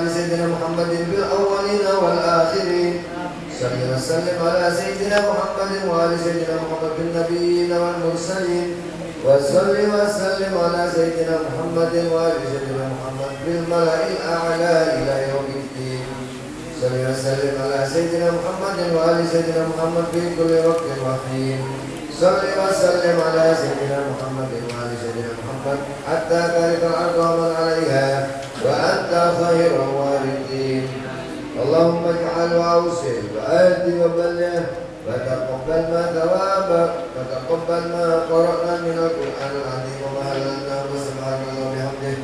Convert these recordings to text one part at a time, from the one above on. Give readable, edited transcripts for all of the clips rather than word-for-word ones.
وآل سيدنا محمد في الأولين والآخرين. صل وسلم على سيدنا محمد وآل سيدنا محمد في النبيين والمرسلين. وصل وسلم على سيدنا محمد وآل سيدنا محمد في الملأ الأعلى إلى يوم الدين. صل وسلم على سيدنا محمد وآل سيدنا محمد في كل وقت وحين. صل وسلم على سيدنا محمد وآل سيدنا محمد حتى ترث الأرض ومن عليها وأنت خير الوارثين. اللهم اجعل وأوصل وأهد وبلغ وتقبل ما ثوابك وتقبل ما قرأنا من القرآن العظيم وما هللنا وسبحان الله بحمده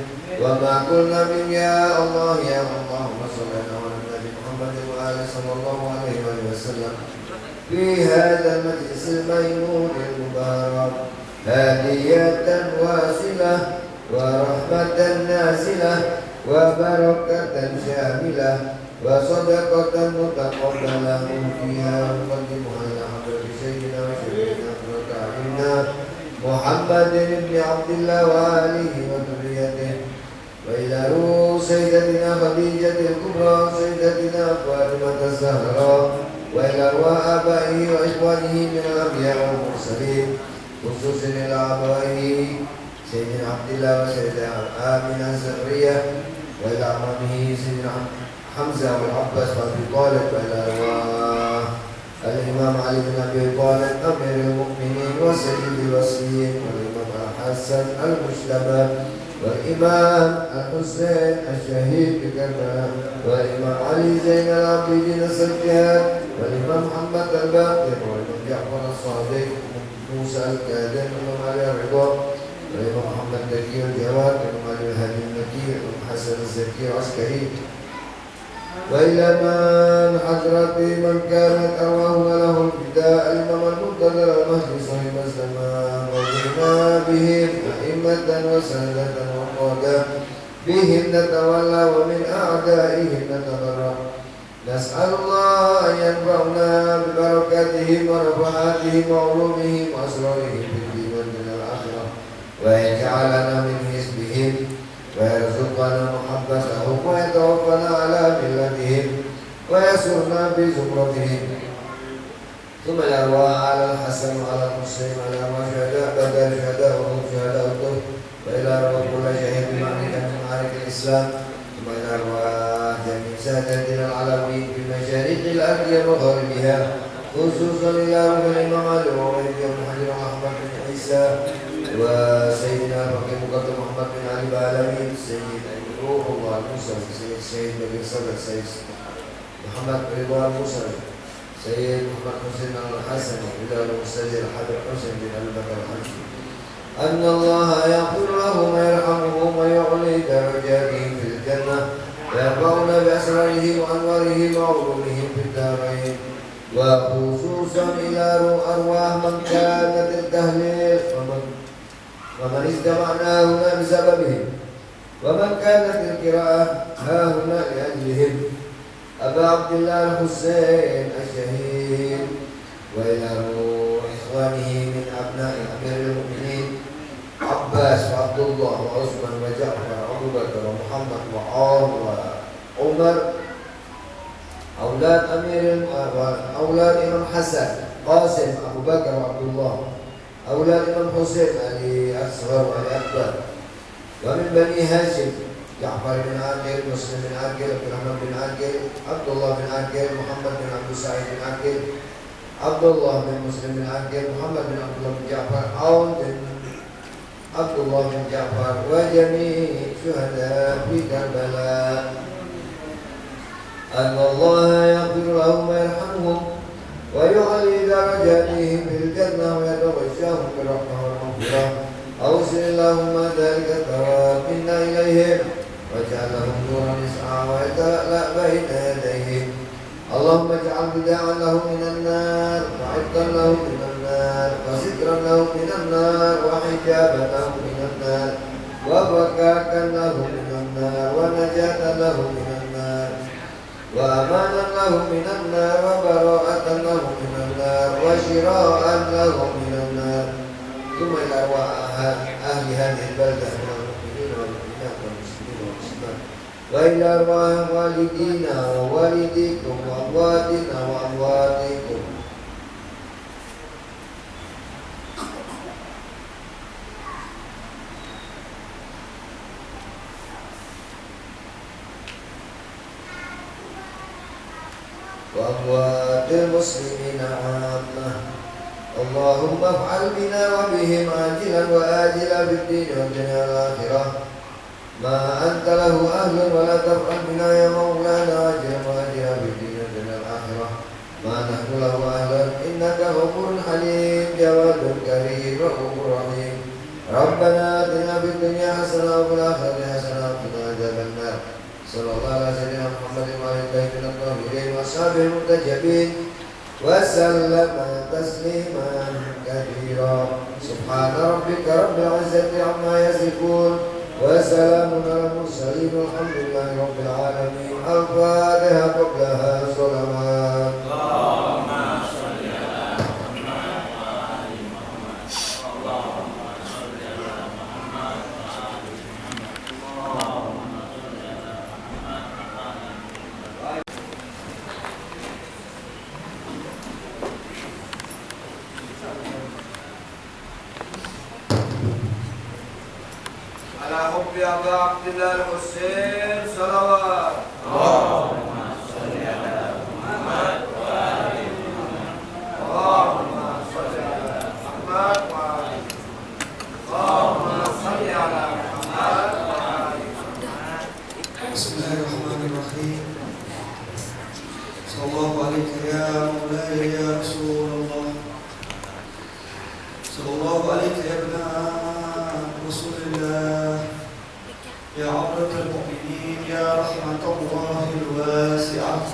وما قلنا من يا الله يا الله. صل على النبي محمد وآله صلى الله عليه وسلم في هذا المجلس الميمون المبارك هدية واصلة ورحمة نازلة وبركة شاملة وصدقة متقبلة فيها نقدمها إلى حضرة سيدنا وشفيعنا وتعلمنا محمد بن عبد الله وآله وذريته وإلى روح سيدتنا خديجة الكبرى سيدتنا فاطمة الزهراء وإلى أرواح آبائه وإخوانه من الأنبياء والمرسلين خصوصا إلى أبويه سيدنا عبد الله وسيدنا آمنة الزكريا وإلى عمامه سيدنا حمزة والعباس وأبي طالب وإلى أرواح الإمام علي بن أبي طالب أمير المؤمنين وسيد الوصيين والإمام الحسن المجتبى والإمام الحسين الشهيد بكربلاء والإمام علي زين العابدين السجاد والإمام محمد الباقر والإمام جعفر الصادق موسى الكاظم والإمام علي الرضا والإمام محمد تكي الجواد والإمام علي الهادي المكي والإمام حسن الزكي العسكري وإلى من حضرة من كانت أرواحنا له الفداء الإمام المنتظر المهدي صاحب الزمان وجئنا بهم أئمة وسادة وقادة بهم نتولى ومن أعدائهم نتبرأ. نسأل الله أن ينفعنا ببركاتهم ورفعاتهم وعلومهم وأسرارهم في الدين والدنيا الآخرة ويجعلنا من حزبهم ويرزقنا محبتهم ويتوفنا على ملتهم ويسرنا بزمرتهم. ثم الأرواح على الحسن وعلى الحسين وعلى أرواح شهداء بدر شهداء وهم شهداء الطهر وإلى أرواح كل شهيد بمعركة من معارك الإسلام. ثم إلى أرواح جميع سادتنا العالمين في مشارق الأرض ومغاربها خصوصا إلى أرواح الإمام علي وولد بن حجر أحمد بن عيسى وسيدنا الفقيه مقدم محمد بن علي العالمين سيد روح الله موسى سيد نبي صلى سيد محمد رضوان موسى سيد محمد حسين الحسن إلى الأستاذ الحبيب حسين بن أبي بكر الحنفي أن الله يغفر لهم ويرحمهم ويعلي درجاتهم في الجنة ويرفعنا بأسرارهم وأنوارهم وعلومهم في الدارين وخصوصا إلى أرواح من كانت التهليل ومن استمعنا هنا بسببهم ومن كانت القراءة ها هنا لأجلهم أبا عبد الله الحسين الشهيد وإلى روح إخوانه من أبناء أمير المؤمنين عباس وعبد الله وعثمان وجعفر وأبو بكر ومحمد وعمر أولاد إمام حسن قاسم أبو بكر وعبد الله أولاد إمام حسين علي أصغر وعلي أكبر ومن بني هاشم جعفر بن عاقل مسلم بن عاقل عبد الرحمن بن عاقل عبد الله بن عاقل محمد بن عبد السعيد بن عاقل عبد الله بن مسلم بن عاقل محمد بن عبد الله بن جعفر عون بن عبد الله بن جعفر وجميع شهداء في كربلاء أن الله يغفر لهم ويرحمهم ويعلي درجاتهم في الجنة ويتغشاهم بالرحمة والمغفرة. أوصل اللهم ذلك الثواب منا إليهم واجعلهم نورا يسعى ويتلألأ بين يديهم. اللهم اجعل بداعا لهم من النار وعتقا لهم من النار وسترا لهم من النار وحجابا لهم من النار وفكاكا لهم من النار ونجاة لهم من النار وأمانا لهم من النار وبراءة لهم من النار وشراء لهم من النار. ثم إلى أرواح أهل هذه البلدة من المؤمنين والمؤمنات والمسلمين والمسلمات وإلى أرواح والدينا ووالديكم وأمواتنا وأمواتكم وأموات المسلمين عامة. اللهم افعل بنا وبهم عاجلا وآجلا في الدين والدنيا والآخرة ما أنت له أهل، ولا تفعل بنا يا مولانا عاجلا وآجلا في الدين والدنيا والآخرة ما نحن له أهل، إنك غفور حليم جواد كريم رؤوف رحيم. ربنا آتنا في الدنيا حسنة وفي الآخرة حسنة وقنا عذاب النار. صلى الله على سيدنا محمد وعلى آله الطاهرين وأصحابه المنتجبين وسلم تسليما كثيرا. سبحان ربك رب العزة عما يصفون وسلام على المرسلين والحمد لله رب العالمين. الفاتحة قبلها صلوات. اللهم صل على محمد وآل محمد. اللهم صل على محمد وآل محمد. على حب أبا عبد الله الحسين صلوات. اللهم صل على محمد وآل محمد. اللهم صل على محمد وآل محمد. اللهم صل على محمد وآل محمد. بسم الله الرحمن الرحيم. صلى الله عليك يا مولاي يا رسول الله. صلى الله عليك يا ابن رسول الله، يا عبرة المؤمنين، يا رحمة الله الواسعة،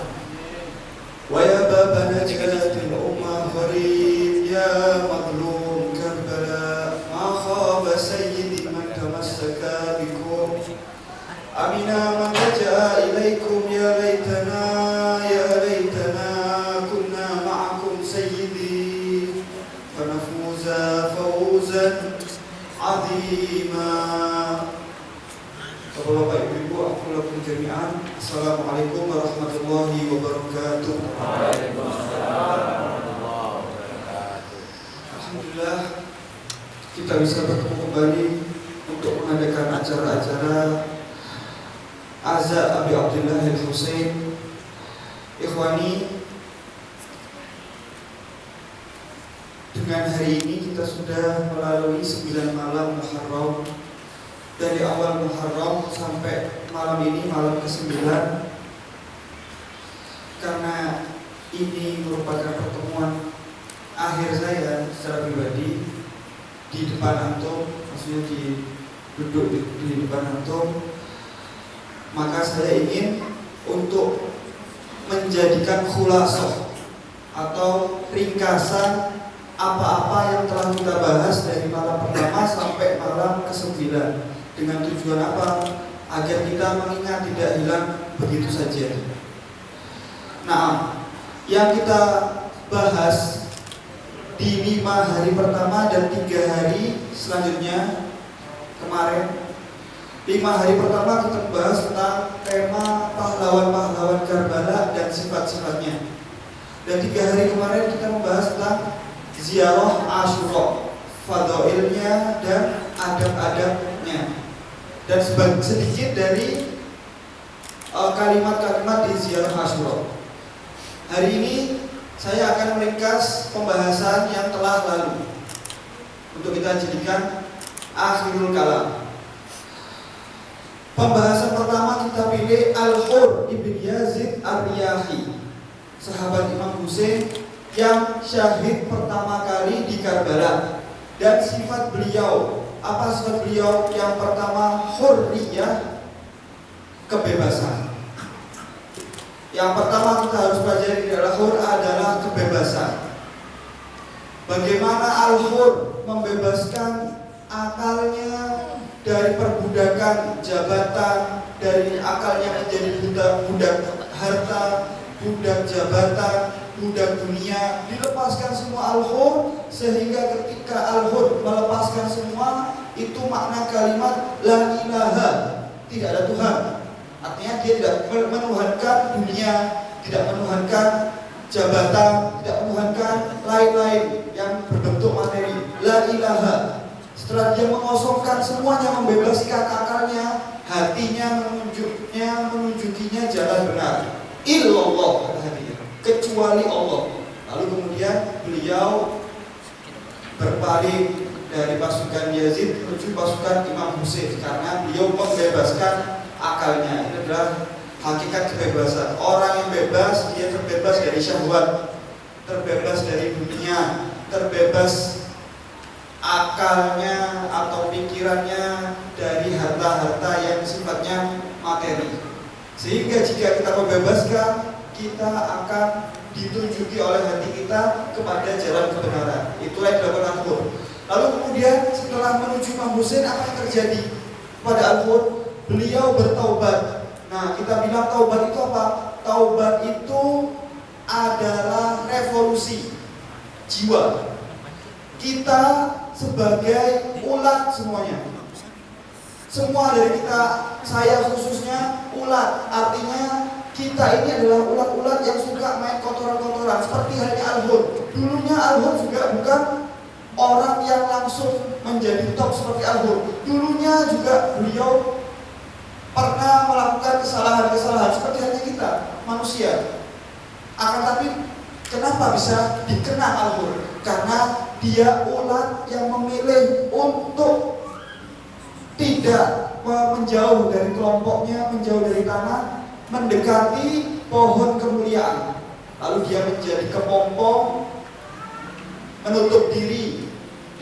ويا باب نجاة الأمة غريب، يا مظلوم كربلاء، ما خاب سيدي من تمسك بكم، أمنا من لجأ إليكم. يا ليتنا يا ليتنا كنا معكم سيدي فنفوز فوزا عظيما. Bapak Ibu, aku lakukan jami'an. Assalamualaikum warahmatullahi wabarakatuh. Waalaikumsalam warahmatullahi wabarakatuh. Alhamdulillah kita bisa bertemu kembali untuk mengadakan acara-acara Aza Abi Abdullah Al-Husain. Ikhwani, dengan hari ini kita sudah melalui 9 malam Muharram. Dari awal Muharram sampai malam ini, malam ke-9. Karena ini merupakan pertemuan akhir saya secara pribadi di depan antum, maksudnya duduk di depan antum, maka saya ingin untuk menjadikan khulasah atau ringkasan apa-apa yang telah kita bahas dari malam pertama sampai malam ke-9. Dengan tujuan apa? Agar kita mengingat tidak hilang begitu saja. Nah, yang kita bahas di 5 hari pertama dan 3 hari selanjutnya kemarin, 5 hari pertama kita bahas tentang tema pahlawan-pahlawan Karbala dan sifat-sifatnya. Dan 3 hari kemarin kita membahas tentang ziarah Asyura, fadailnya dan adab-adabnya, dan sedikit dari kalimat-kalimat di ziarah Asyura. Hari ini saya akan meringkas pembahasan yang telah lalu untuk kita jadikan akhirul kalam. Pembahasan pertama kita pilih Al-Hur ibn Yazid Ar-Riyahi, sahabat Imam Husain yang syahid pertama kali di Karbala. Dan sifat beliau, apa sifat beliau? Yang pertama, hurriyah, kebebasan. Yang pertama kita harus pelajari di Al-Hur adalah kebebasan. Bagaimana Al-Hur membebaskan akalnya dari perbudakan jabatan, dari akalnya menjadi budak harta, budak jabatan, budak dunia, dilepaskan semua Al-Hur, sehingga ketika Al-Hur melepaskan semua, itu makna kalimat la ilaha, tidak ada Tuhan. Artinya dia tidak menuhankan dunia, tidak menuhankan jabatan, tidak menuhankan lain-lain yang berbentuk materi. La ilaha. Setelah dia mengosongkan semuanya, membebaskan akalnya, hatinya menunjukinya jalan benar. Illallah, kata hatinya, kecuali Allah. Lalu kemudian beliau berpaling dari pasukan Yazid menuju pasukan Imam Husain karena beliau membebaskan akalnya. Ini adalah hakikat kebebasan. Orang yang bebas, dia terbebas dari syahwat, terbebas dari dunia, terbebas akalnya atau pikirannya dari harta-harta yang sifatnya materi. Sehingga jika kita membebaskan, kita akan ditunjuki oleh hati kita kepada jalan kebenaran. Itulah yang dilakukan Al-Hur. Lalu kemudian setelah menuju Imam Husain, apa yang terjadi pada Al-Hur? Beliau bertaubat. Nah, kita bilang taubat itu apa? Taubat itu adalah revolusi jiwa. Kita sebagai ulat semuanya. Semua dari kita, saya khususnya ulat. Artinya kita ini adalah ulat-ulat yang suka main kotoran-kotoran. Seperti halnya Al-Hur. Dulunya Al-Hur juga bukan orang yang langsung menjadi top seperti Al-Hur. Dulunya juga beliau pernah melakukan kesalahan-kesalahan seperti halnya kita, manusia. Akan tapi kenapa bisa dikenal Al-Hur? Karena dia ulat yang memilih untuk tidak menjauh dari kelompoknya, menjauh dari tanah, mendekati pohon kemuliaan. Lalu dia menjadi kepompong, menutup diri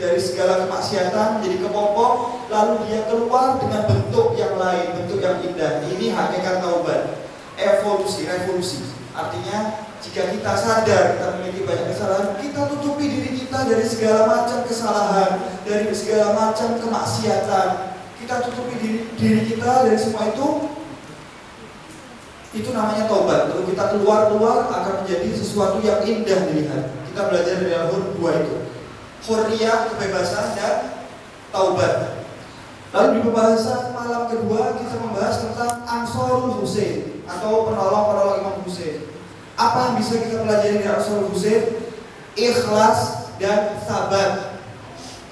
dari segala kemaksiatan, menjadi kepompong, lalu dia keluar dengan bentuk yang lain, bentuk yang indah. Ini hakikat taubat, evolusi, revolusi. Artinya jika kita sadar kita memiliki banyak kesalahan, kita tutupi diri kita dari segala macam kesalahan, dari segala macam kemaksiatan. Kita tutupi diri kita dari semua itu namanya taubat. Lalu kita keluar akan menjadi sesuatu yang indah dilihat. Kita belajar dari Al-Hur dua itu, hurriyah, kebebasan, dan taubat. Lalu di pembahasan malam kedua kita membahas tentang Ansarul Husain atau penolong-penolong Imam Husain. Apa yang bisa kita pelajari dari Ansarul Husain? Ikhlas dan sabar.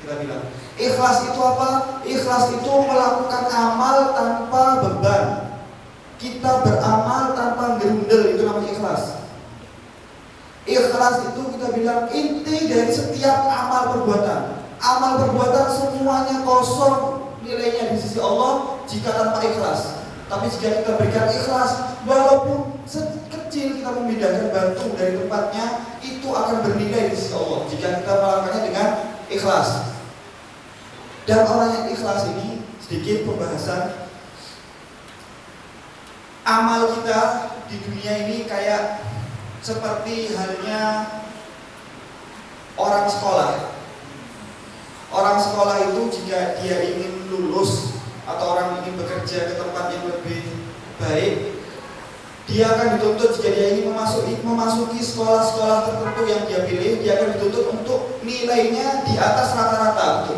Kita bilang ikhlas itu apa? Ikhlas itu melakukan amal tanpa beban. Kita beramal tanpa gerundel, itu namanya ikhlas. Ikhlas itu kita bilang inti dari setiap amal perbuatan. Amal perbuatan semuanya kosong nilainya di sisi Allah jika tanpa ikhlas. Tapi jika kita berikan ikhlas, walaupun sekecil kita memindahkan batu dari tempatnya, itu akan bernilai di sisi Allah jika kita melakukannya dengan ikhlas. Dan orang yang ikhlas ini, sedikit pembahasan, amal kita di dunia ini kayak seperti halnya orang sekolah. Orang sekolah itu jika dia ingin lulus atau orang ingin bekerja ke tempat yang lebih baik, dia akan dituntut jika dia ingin memasuki sekolah-sekolah tertentu yang dia pilih, dia akan dituntut untuk nilainya di atas rata-rata.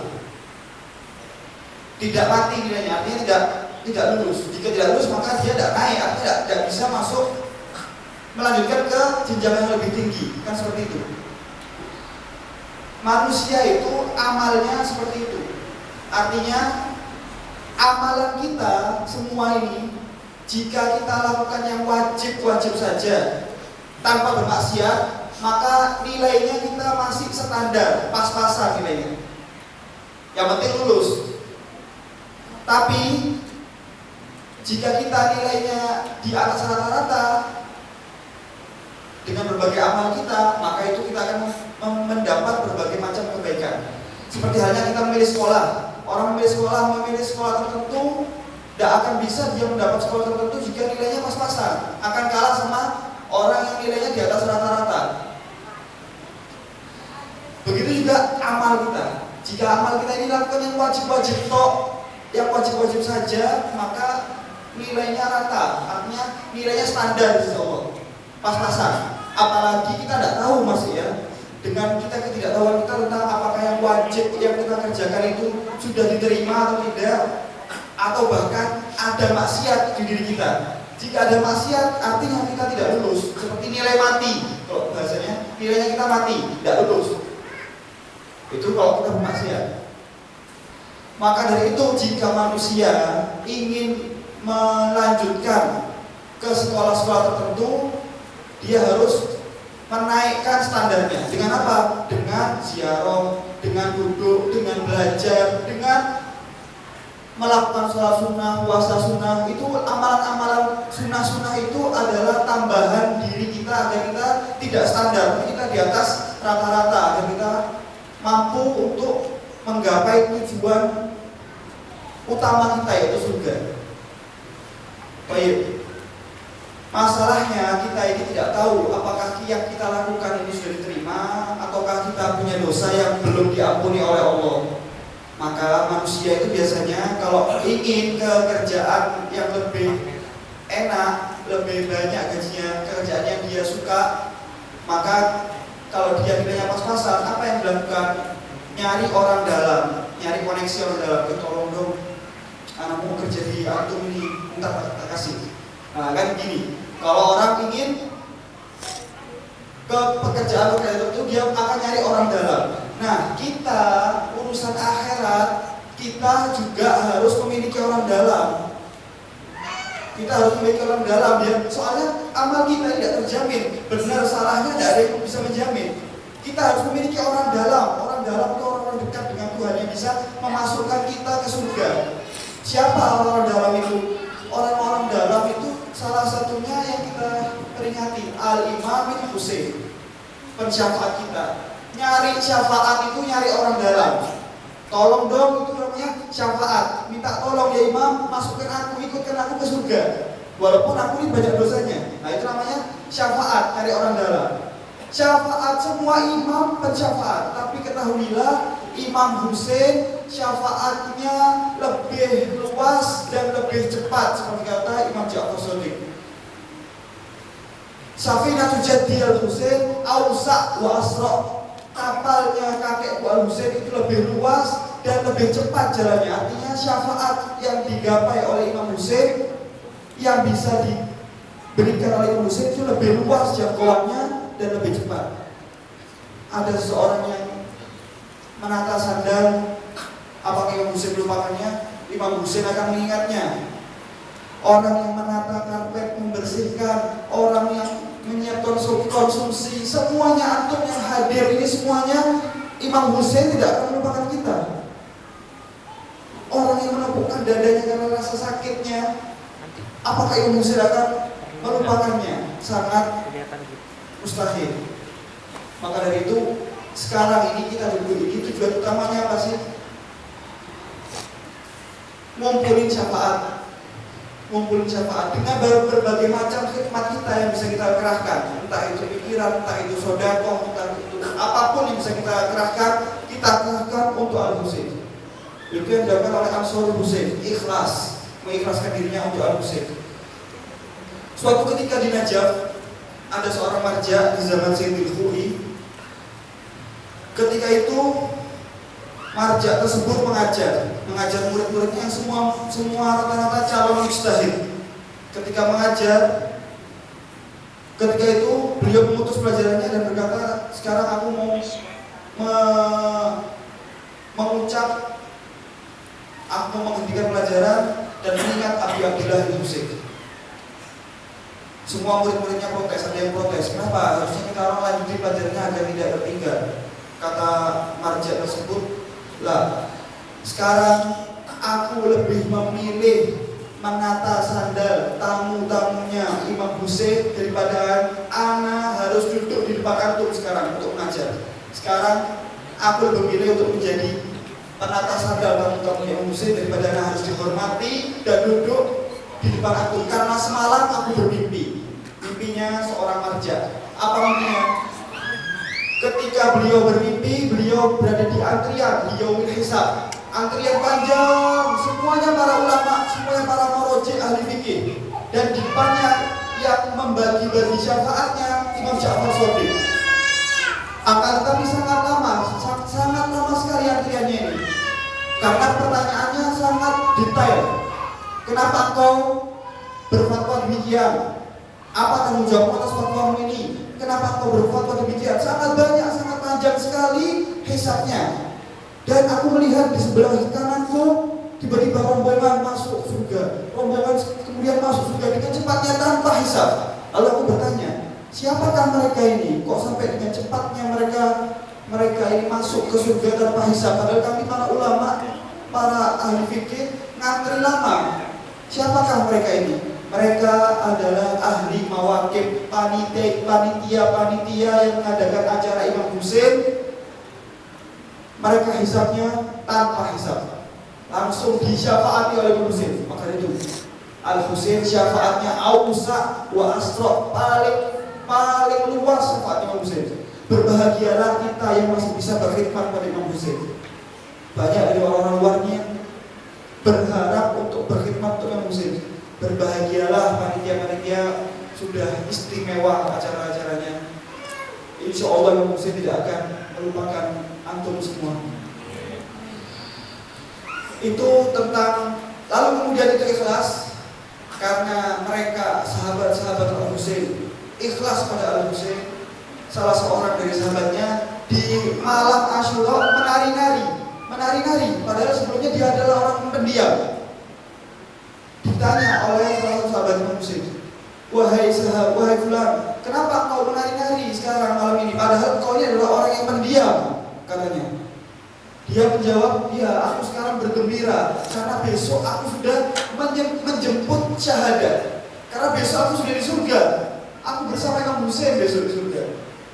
Tidak mati nilainya, artinya tidak lulus. Jika tidak lulus maka dia tidak naik, artinya tidak bisa masuk melanjutkan ke jenjang yang lebih tinggi, kan seperti itu. Manusia itu amalnya seperti itu. Artinya amalan kita semua ini, jika kita lakukan yang wajib-wajib saja tanpa bermaksiat, maka nilainya kita masih standar, pas-pasan nilainya. Yang penting lulus. Tapi jika kita nilainya di atas rata-rata dengan berbagai amal kita, maka itu kita akan mendapat berbagai macam kebaikan. Seperti halnya kita memilih sekolah. Orang memilih sekolah tertentu, tidak akan bisa dia mendapat sekolah tertentu jika nilainya pas-pasan. Akan kalah sama orang yang nilainya di atas rata-rata. Begitu juga amal kita. Jika amal kita ini lakukan yang wajib-wajib yang wajib-wajib saja, maka nilainya rata, artinya nilainya standar di Allah, pas-pasan. Apalagi kita tidak tahu masih ya, dengan kita ketidaktahuan kita tentang apakah yang wajib yang kita kerjakan itu sudah diterima atau tidak, atau bahkan ada maksiat di diri kita. Jika ada maksiat, artinya kita tidak lulus. Seperti nilai mati, kalau bahasanya nilainya kita mati, tidak lulus. Itu kalau kita bermaksiat. Maka dari itu, jika manusia ingin melanjutkan ke sekolah-sekolah tertentu, dia harus menaikkan standarnya. Dengan apa? Dengan ziarah, dengan duduk, dengan belajar, dengan melakukan sholat sunnah, puasa sunnah. Itu amalan-amalan sunnah-sunnah itu adalah tambahan diri kita agar kita tidak standar, kita di atas rata-rata, agar kita mampu untuk menggapai tujuan utama kita, yaitu surga. Baik. Masalahnya kita ini tidak tahu apakah yang kita lakukan ini sudah diterima ataukah kita punya dosa yang belum diampuni oleh Allah. Maka manusia itu biasanya kalau ingin ke kerjaan yang lebih enak, lebih banyak gajinya, kerjaan yang dia suka, maka kalau dia nilainya pas-pasan, apa yang dilakukan? Nyari orang dalam, nyari koneksi orang dalam. Tolong dong, anakmu kerja di antum ini, ntar tak kasih. Nah kan gini, kalau orang ingin ke pekerjaan tertentu, dia akan nyari orang dalam. Nah, kita urusan akhirat, kita juga harus memiliki orang dalam. Kita harus memiliki orang dalam ya. Soalnya amal kita tidak terjamin. Benar salahnya tidak ada yang bisa menjamin. Kita harus memiliki orang dalam. Orang dalam itu orang dekat dengan Tuhan yang bisa memasukkan kita ke surga. Siapa orang dalam itu? Orang-orang dalam itu salah satunya yang kita peringati Al-Imam Husain, pensyafaat kita. Nyari syafaat itu nyari orang dalam. Tolong dong, itu namanya syafaat. Minta tolong ya Imam, masukkan aku, ikutkan aku ke surga. Walaupun aku ini banyak dosanya. Nah itu namanya syafaat, nyari orang dalam. Syafaat, semua imam pensyafaat. Tapi ketahuilah Imam Husain syafaatnya lebih luas dan lebih cepat, seperti kata Imam Ja'far Shadiq. Safinatu Jaddi Al-Husain awsa' wa asra'. Kapalnya kakekku Al-Husain itu lebih luas dan lebih cepat jalannya. Artinya syafaat yang digapai oleh Imam Husain, yang bisa diberikan oleh Imam Husain itu lebih luas jangkauannya dan lebih cepat. Ada seseorang yang menata sandal, apakah Imam Husain melupakannya? Imam Husain akan mengingatnya. Orang yang menata karpet, membersihkan, orang yang menyiapkan konsumsi, semuanya antum yang hadir ini semuanya Imam Husain tidak akan melupakan kita. Orang yang menepukkan dadanya karena rasa sakitnya, apakah Imam Husain akan melupakannya? Sangat mustahil. Maka dari itu sekarang ini kita duduk ini tujuan utamanya apa sih? Ngumpulin syafaat. Ngumpulin syafaat dengan berbagai macam khidmat kita yang bisa kita kerahkan, entah itu pikiran, entah itu sedekah, entah itu apapun yang bisa kita kerahkan untuk Al-Husain. Itu yang dilakukan oleh Ansarul Husain, ikhlas, mengikhlaskan dirinya untuk Al-Husain. Suatu ketika di Najaf ada seorang marja di zaman Sayyidil Khou'i. Ketika itu marja tersebut mengajar murid-muridnya yang semua rata-rata calon mujtahid. Ketika mengajar, ketika itu beliau memutus pelajarannya dan berkata, sekarang aku mau mengucap, aku mau menghentikan pelajaran dan mengingat Abi Abdillah bin Husain. Semua murid-muridnya protes, ada yang protes, kenapa? Harusnya kita orang lanjutin pelajarannya agar tidak tertinggal. Kata marja tersebut, lah, sekarang aku lebih memilih menata sandal tamu-tamunya Imam Husain daripada ana harus duduk di depan antum sekarang untuk mengajar. Sekarang aku lebih memilih untuk menjadi penata sandal tamu-tamunya Imam Husain daripada ana harus dihormati dan duduk di depan antum. Karena semalam aku bermimpi, mimpinya seorang marja. Apa mimpinya? Ketika beliau bermimpi, beliau berada di antrian, beliau hisab. Antrian panjang, semuanya para ulama, semuanya para muraji ahli fikih. Dan di depannya yang membagi-bagi syafaatnya Imam Ja'far Shadiq. Akan tetapi sangat lama sekali antriannya ini. Karena pertanyaannya sangat detail. Kenapa engkau berfatwa demikian? Apa tanggung jawab atas fatwamu ini? Kenapa engkau berfatwa demikian? Sangat banyak, sangat panjang sekali hisabnya. Dan aku melihat di sebelah kananku tiba-tiba rombongan masuk surga, rombongan kemudian masuk surga dengan cepatnya tanpa hisab. Lalu aku bertanya, siapakah mereka ini? Kok sampai dengan cepatnya mereka ini masuk ke surga tanpa hisab? Padahal kami para ulama, para ahli fikih ngantri lama. Siapakah mereka ini? Mereka adalah ahli mawakib, panitia yang mengadakan acara Imam Husain. Mereka hisabnya tanpa hisab, langsung disyafaati oleh Imam Husain. Maka itu Al-Husain syafaatnya ausa wa asra, paling luas syafaat Imam Husain. Berbahagialah kita yang masih bisa berkhidmat pada Imam Husain. Banyak dari orang-orang luarnya berharap untuk berkhidmat untuk Imam Husain. Berbahagialah panitia-panitia, sudah istimewa acara-acaranya. Insya Allah Imam Husain tidak akan melupakan antum semua. Itu tentang, lalu kemudian itu ikhlas karena mereka sahabat-sahabat Al-Husain ikhlas pada Al-Husain. Salah seorang dari sahabatnya di malam Asyura menari-nari, padahal sebelumnya dia adalah orang pendiam. Ditanya oleh salah satu sahabat Imam Husain, wahai fulan, kenapa kau menari-nari sekarang malam ini? Padahal kau ini adalah orang yang pendiam, katanya. Dia menjawab, ya aku sekarang bergembira karena besok aku sudah menjemput syahadat. Karena besok aku sudah di surga. Aku bersama Imam Husain besok di surga.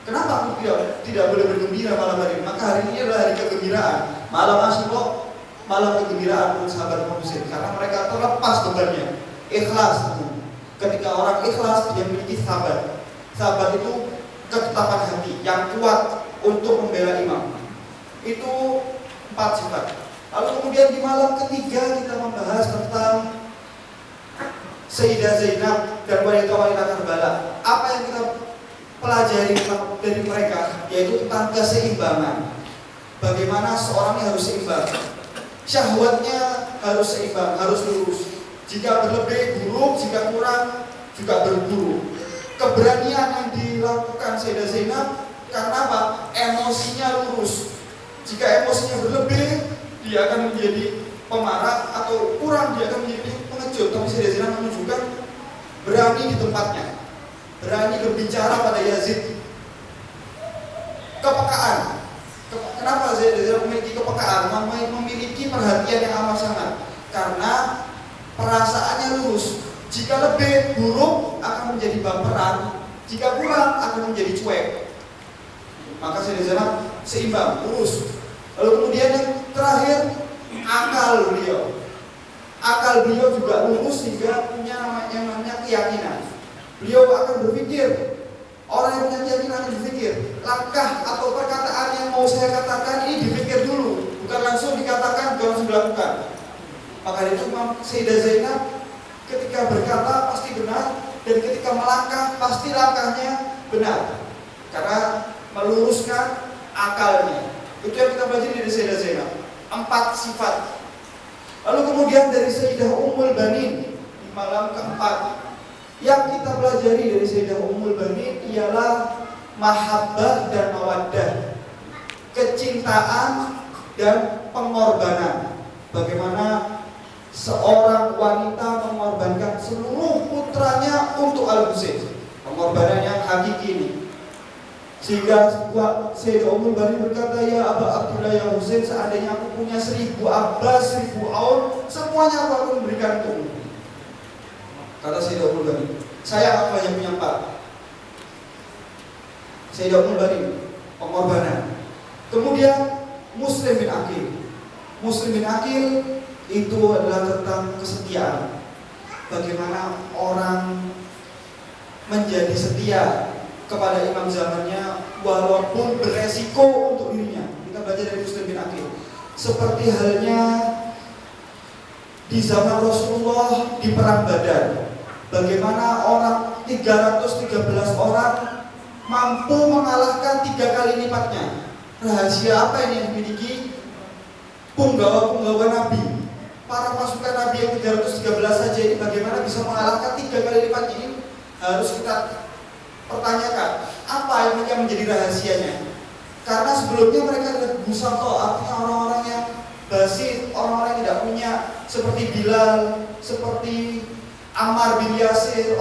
Kenapa aku tidak boleh bergembira malam hari ini? Maka hari ini adalah hari kegembiraan. Malam Asyura, malam kegembiraan untuk sahabat Imam Husain. Karena mereka terlepas bebannya, ikhlas. Ketika orang ikhlas, dia memiliki sahabat. Sahabat itu ketetapan hati yang kuat untuk membela imam. Itu 4 sifat. Lalu kemudian di malam ketiga kita membahas tentang Sayyidah Zainab dan wanita-wanita Karbala. Apa yang kita pelajari dari mereka, yaitu tentang keseimbangan. Bagaimana seorang yang harus seimbang. Syahwatnya harus seimbang, harus lurus. Jika berlebih buruk, jika kurang juga berburuk. Keberanian yang dilakukan Sayyidah Zainab karena apa? Emosinya lurus. Jika emosinya berlebih, dia akan menjadi pemarah, atau kurang dia akan menjadi pengecut. Tapi Sayyidah Zainab menunjukkan berani di tempatnya, berani berbicara pada Yazid. Kepekaan. Kenapa Sayyidah Zainab memiliki kepekaan, memiliki perhatian yang amat sangat? Karena perasaannya lurus. Jika lebih buruk akan menjadi baperan, jika kurang akan menjadi cuek. Maka Sayyidah Zainab seimbang, lurus. Lalu kemudian yang terakhir, akal beliau. Akal beliau juga lurus sehingga punya yang namanya keyakinan. Beliau akan berpikir, orang yang punya keyakinan akan berpikir, langkah atau perkataan yang mau saya katakan ini dipikir dulu, bukan langsung dikatakan, bukan langsung dilakukan. Maka itu Sayyidah Zainab ketika berkata pasti benar, dan ketika melangkah pasti langkahnya benar, karena meluruskan akalnya. Itu yang kita pelajari dari Sayyidah Zainab, 4 sifat. Lalu kemudian dari Sayyidah Ummul Banin di malam keempat, yang kita pelajari dari Sayyidah Ummul Banin ialah mahabbah dan mawaddah, kecintaan dan pengorbanan. Bagaimana seorang wanita mengorbankan seluruh putranya untuk Al-Husain, pengorbanan yang hakiki ini. Sehingga Sayyidah Ummul Banin berkata, ya Aba Abdullah ya Husain, seandainya aku punya 1000 abbas, 1000 aul, semuanya aku akan memberikan untukmu. Kata Sayyidah Ummul Banin, saya akan hanya punya 4. Sayyidah Ummul Banin, pengorbanan. Kemudian Muslim bin Aqil. Muslim bin Aqil itu adalah tentang kesetiaan. Bagaimana orang menjadi setia kepada imam zamannya walaupun beresiko untuk dirinya. Kita baca dari Muslim bin Aqil. Seperti halnya di zaman Rasulullah di perang Badar, bagaimana orang 313 orang mampu mengalahkan 3 kali lipatnya. Rahasia apa ini yang dimiliki punggawa-punggawa Nabi? para pasukan Nabi yang 313 saja ini bagaimana bisa mengalahkan 3 kali lipat ini? Harus kita pertanyakan apa yang menjadi rahasianya. Karena sebelumnya mereka adalah busato, artinya orang-orang yang basit, orang-orang yang tidak punya, seperti Bilal, seperti Ammar bin Yasir,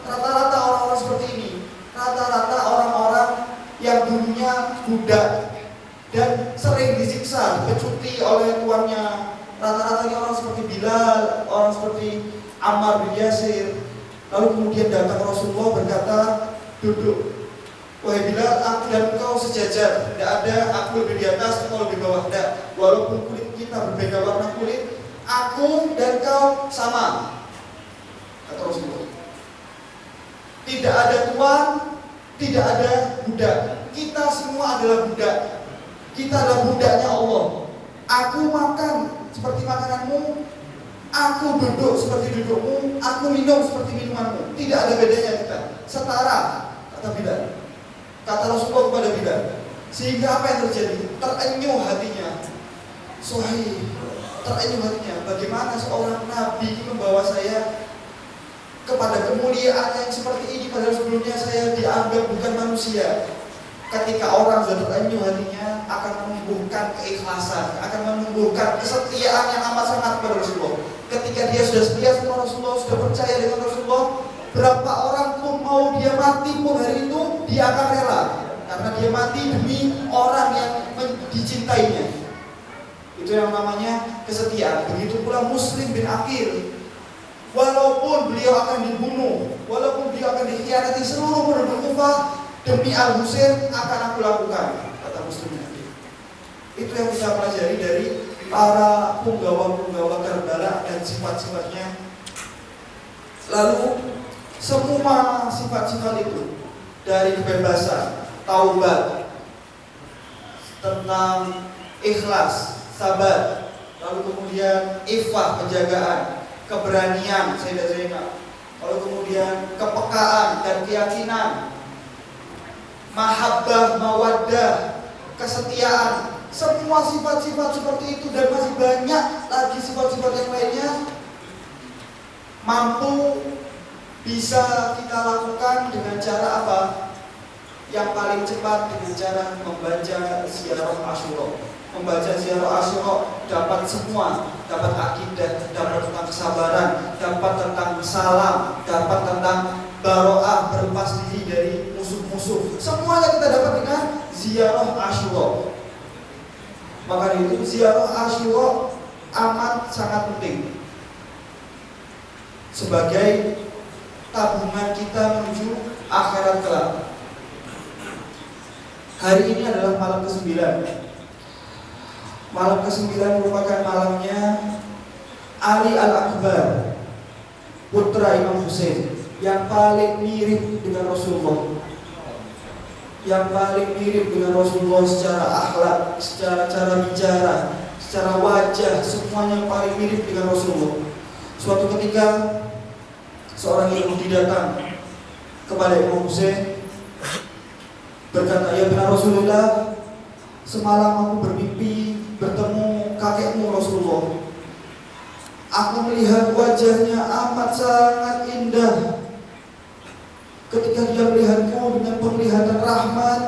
rata-rata orang-orang seperti ini. Rata-rata orang-orang yang dulunya budak dan sering disiksa, dipecuti oleh tuannya. Rata-rata orang seperti Bilal, orang seperti Ammar bin Yasir. Lalu kemudian datang Rasulullah berkata, duduk. Wahai Bilal, aku dan engkau sejajar. Tidak ada aku lebih di atas, engkau lebih bawah. Tidak. Walaupun kulit kita berbeda warna kulit, aku dan kau sama. Kata Rasulullah. Tidak ada tuan, tidak ada budak. Kita semua adalah budak. Kita adalah budaknya Allah. Aku makan seperti makananmu, aku duduk seperti dudukmu, aku minum seperti minumanmu. Tidak ada bedanya kita. Setara, kata Bilal. Kata Rasulullah kepada Bilal. Sehingga apa yang terjadi? Terenyuh hatinya. Sahih. Terenyuh hatinya. Bagaimana seorang Nabi membawa saya kepada kemuliaan yang seperti ini, padahal sebelumnya saya dianggap bukan manusia. Ketika orang sudah terenyuh hatinya, akan menumbuhkan keikhlasan, akan menumbuhkan kesetiaan yang amat sangat kepada Rasulullah. Ketika dia sudah setia sama Rasulullah, sudah percaya dengan Rasulullah, berapa orang pun mau dia mati pun hari itu, dia akan rela. Karena dia mati demi orang yang dicintainya. Itu yang namanya kesetiaan. Begitu pula Muslim bin Aqil. Walaupun beliau akan dibunuh, walaupun beliau akan dikhianati seluruh penduduk Kufah, demi Al-Husain akan aku lakukan, kata Muslim bin Aqil. Itu yang kita pelajari dari para punggawa-punggawa Karbala dan sifat-sifatnya. Lalu semua sifat-sifat itu, dari kebebasan, taubat, tentang ikhlas, sabar, lalu kemudian ifah, penjagaan, keberanian, Sayyidah Zainab, lalu kemudian kepekaan dan keyakinan, mahabbah, mawaddah, kesetiaan, semua sifat-sifat seperti itu dan masih banyak lagi sifat-sifat yang lainnya mampu bisa kita lakukan dengan cara apa? Yang paling cepat dengan cara membaca Ziarah Asyura. Membaca Ziarah Asyura dapat semua, dapat akidah, dapat tentang kesabaran, dapat tentang salam, dapat tentang baro'ah, berlepas diri dari musuh-musuh. Semuanya kita dapat dengan Ziarah Asyura. Maka itu Ziarah Asyura amat sangat penting sebagai tabungan kita menuju akhirat kelak. Hari ini adalah malam ke-9. Malam ke-9 merupakan malamnya Ali Al-Akbar, putra Imam Husain, yang paling mirip dengan Rasulullah, yang paling mirip dengan Rasulullah secara akhlak, secara cara bicara, secara wajah, semuanya paling mirip dengan Rasulullah. Suatu ketika seorang Yahudi datang kepada Imam Husain berkata, "Ya benar Rasulullah, semalam aku bermimpi bertemu kakekmu Rasulullah. Aku melihat wajahnya amat sangat indah. Ketika dia melihatku dengan penglihatan rahmat,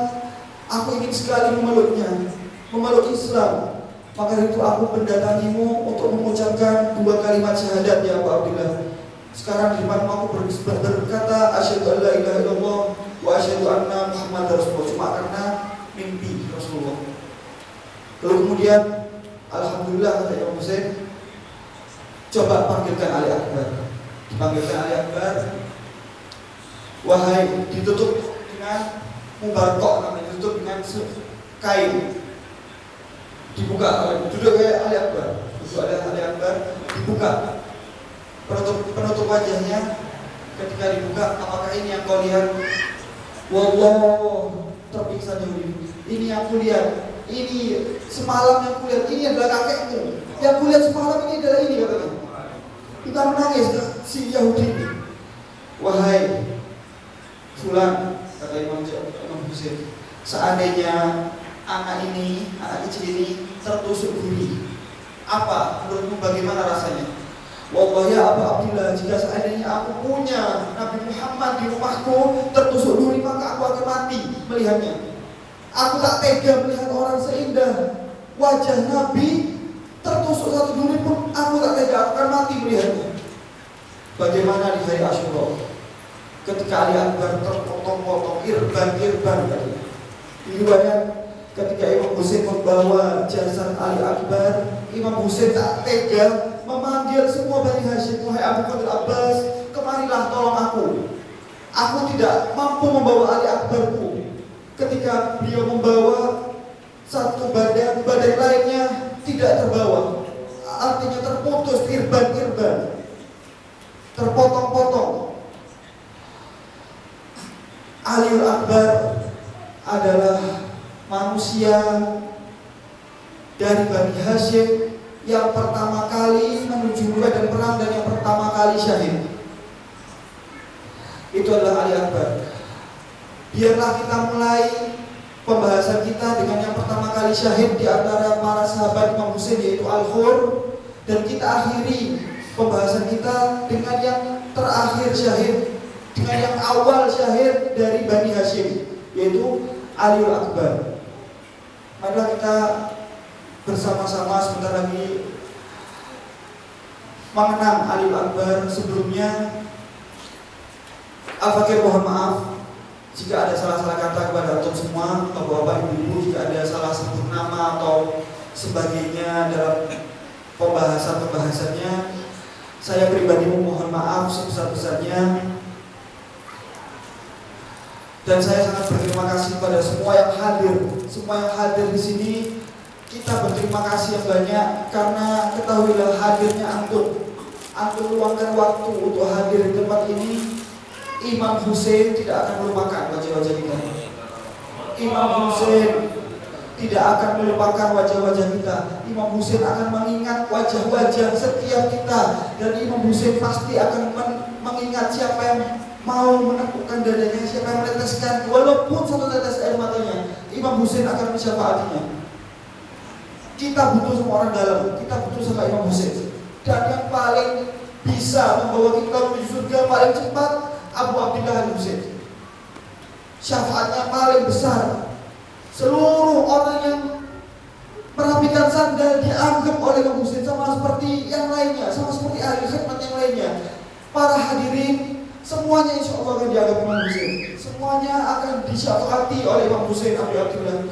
aku ingin sekali memeluknya, memeluk Islam. Maka itu aku mendatangimu untuk mengucapkan 2 kalimat syahadat, ya Abu Abdillah. Sekarang di depanmu aku berkata, asyhadu an la ilaha illallah wa asyhadu anna Muhammadar Rasulullah." Cuma karena mimpi Rasulullah. Lalu kemudian, alhamdulillah, kata Imam Husain, coba panggilkan Ali Akbar. Dipanggilkan Ali Akbar. Wahai, ditutup dengan mubarkok, namanya ditutup dengan kain. Dibuka, duduk kayak Ali Akbar. Duduk ada Ali Akbar, dibuka. Penutup wajahnya. Ketika dibuka, apakah ini yang kau lihat? Wallah, terpiksa Yahudi. Ini yang aku lihat. Ini semalam yang kulihat, ini adalah kakekmu. Yang kulihat semalam ini adalah ini, katanya. Kita menangis si Yahudi ini. Wahai Fulan, kata Imam Husain, seandainya anak kecil ini tertusuk duri, Apa menurutmu bagaimana rasanya? Wallahi ya Abu Abdillah, jika seandainya aku punya Nabi Muhammad di rumahku tertusuk duri, maka aku akan mati melihatnya. Aku tak tega melihat orang seindah wajah Nabi tertusuk satu duri pun aku tak tega, aku akan mati melihatnya. Bagaimana di hari Asyura ketika Ali Akbar terpotong-potong, irban riwayat ketika Imam Husain membawa jasad Ali Akbar, Imam Husain tak tega memanggil semua Bani Hashim, wahai Abu Qadir Abbas, kemarilah tolong aku. Aku tidak mampu membawa Ali Akbarku. Ketika beliau membawa satu badan lainnya tidak terbawa, artinya terputus, irban, terpotong-potong. Ali Akbar adalah manusia dari Bani Hashim yang pertama kali menuju medan perang dan yang pertama kali syahid. Itu adalah Ali Akbar. Biarlah kita mulai pembahasan kita dengan yang pertama kali syahid di antara para sahabat Imam Husain, yaitu Al-Khur, dan kita akhiri pembahasan kita dengan yang terakhir syahid, dengan yang awal syahid dari Bani Hashim, yaitu Ali Akbar. Marilah kita bersama-sama sebentar lagi mengenang Ali Akbar. Sebelumnya Al-Fakir mohon maaf jika ada salah-salah kata kepada antum semua, bapak-bapak, ibu-ibu, jika ada salah sebut nama atau sebagainya dalam pembahasannya. Saya pribadi mohon maaf sebesar-besarnya. Dan saya sangat berterima kasih pada semua yang hadir di sini. Kita berterima kasih yang banyak karena ketahuilah hadirnya antum luangkan waktu untuk hadir di tempat ini. Imam Husain tidak akan melupakan wajah-wajah kita. Imam Husain tidak akan melupakan wajah-wajah kita. Imam Husain akan mengingat wajah-wajah setiap kita, dan Imam Husain pasti akan mengingat siapa yang mau menepukkan dadanya, siapa yang meneteskan walaupun satu tetes air matanya. Imam Husain akan mensyafaatinya. Kita butuh sama orang dalam, kita butuh sama Imam Husain. Dan yang paling bisa membawa kita menuju surga paling cepat, Abu Abdillah Al-Husain. Syafaatnya paling besar. Seluruh orang yang merapikan sandal dianggap oleh Imam Husain, sama seperti yang lainnya, sama seperti ahli khidmat yang lainnya. Para hadirin semuanya insya Allah akan dianggap Imam Husain. Semuanya akan disyafaati oleh Imam Husain Abu Abdillah.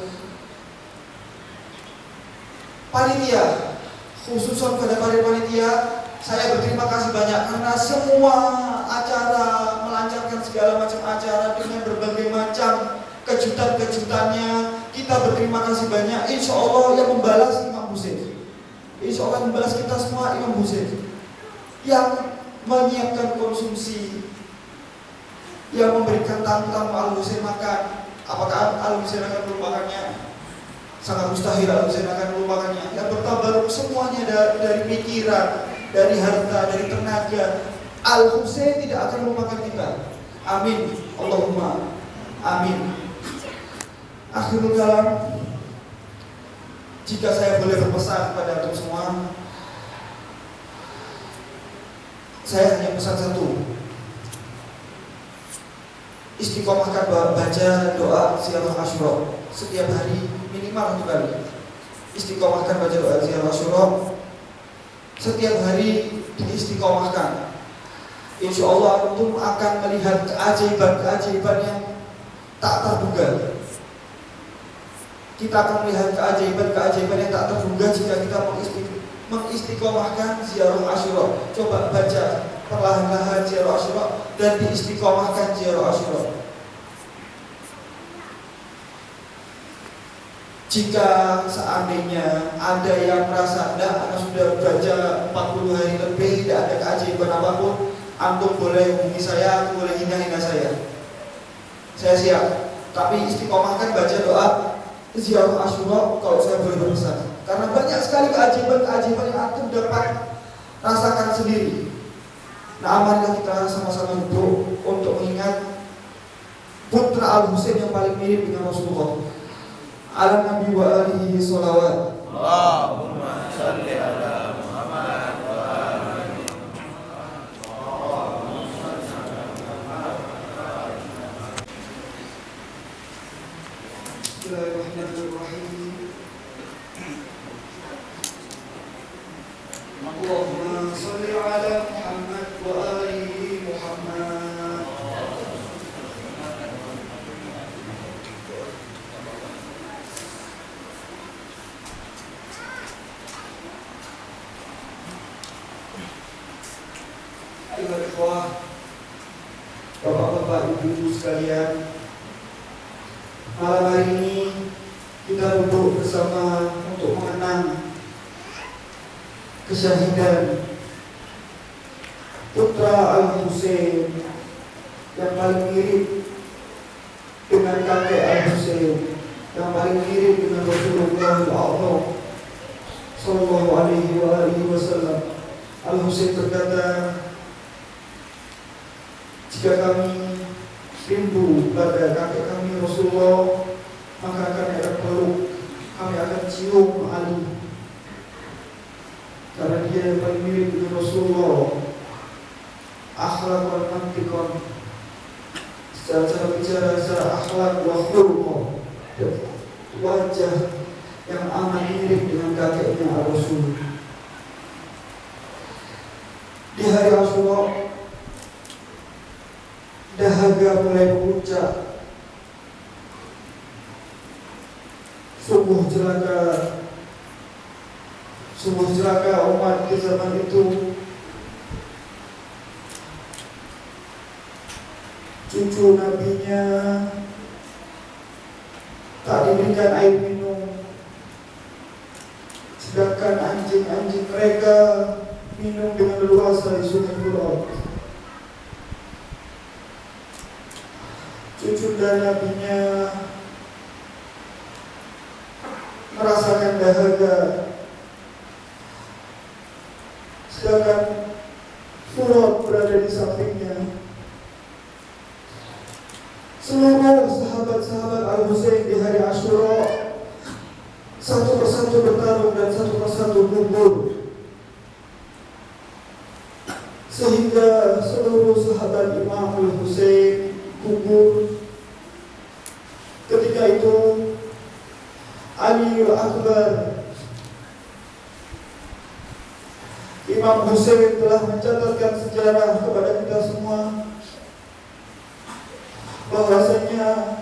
Panitia, khususan pada panitia, saya berterima kasih banyak karena semua acara melancarkan segala macam acara dengan berbagai macam kejutan-kejutannya. Kita berterima kasih banyak. Insya Allah yang membalas Imam Husain. Insya Allah membalas kita semua Imam Husain. Yang menyiapkan konsumsi, yang memberikan tamu-tamu Al-Husain makan. Apakah Al-Husain akan melupakannya? Sangat mustahil Al-Husain akan melupakannya. Yang bertabaruk semuanya dari pikiran, dari harta, dari tenaga. Al-Husain tidak akan melupakan kita. Amin. Allahumma amin. Akhirul kalam, jika saya boleh berpesan kepada antum semua, saya hanya pesan satu: istiqomahkan baca doa ziarah Asyura setiap hari minimal 1 kali. Istiqomahkan baca doa ziarah Asyura setiap hari, diistiqomahkan. Insya Allah antum akan melihat keajaiban-keajaiban yang tak terduga. Kita akan melihat keajaiban-keajaiban yang tak terduga jika kita mengistiqomahkan ziarah Asyura. Coba baca perlahan-lahan ziarah Asyura dan diistiqomahkan ziarah Asyura. Jika seandainya ada yang merasa karena sudah baca 40 hari lebih tidak ada keajaiban apapun, antum boleh hubungi saya, boleh hina-hina saya siap. Tapi istiqomahkan baca doa ziarah Asyura kalau saya boleh berpesan, karena banyak sekali keajaiban-keajaiban yang antum dapat rasakan sendiri. Nah, marilah kita sama-sama duduk untuk mengingat putra Al-Husain yang paling mirip dengan Rasulullah. Ala Nabi wa alihi sholawat. Allahumma Bismillahirrahmanirrahim. Allahumma shalli ala Muhammad wa ali Muhammad. Ayo ikhwah, bapak-bapak, ibu-ibu sekalian, malam hari ini kita duduk bersama untuk mengenang kesyahidan putra Al-Husain yang paling mirip dengan kakek Al-Husain, yang paling mirip dengan Rasulullah Al-Azhar sallallahu alaihi wasallam. Al-Husain berkata, jika kami rindu pada kakek kami Rasulullah, maka kami akan peluk, kami akan cium Ali, karena dia yang paling mirip dengan Rasulullah. Akhlak wa mantiqan, secara cara bicara, secara akhlak wa khuluq, wajah yang amat mirip dengan kakeknya Rasul. Di hari Asyura, dahaga mulai memuncak. Sungguh celaka umat di zaman itu. Cucu nabinya tak diberikan air minum, sedangkan anjing-anjing mereka minum dengan leluasa di sungai Furat. Cucu dan nabinya merasakan dahaga, sedangkan Furat berada di sampingnya. Seluruh sahabat-sahabat Al-Husain di hari Asyura satu persatu bertarung dan satu persatu gugur, sehingga seluruh sahabat Imam Al-Husain gugur. Ketika itu Ali Akbar, Imam Husain, telah mencatatkan sejarah kepada kita semua bahwasanya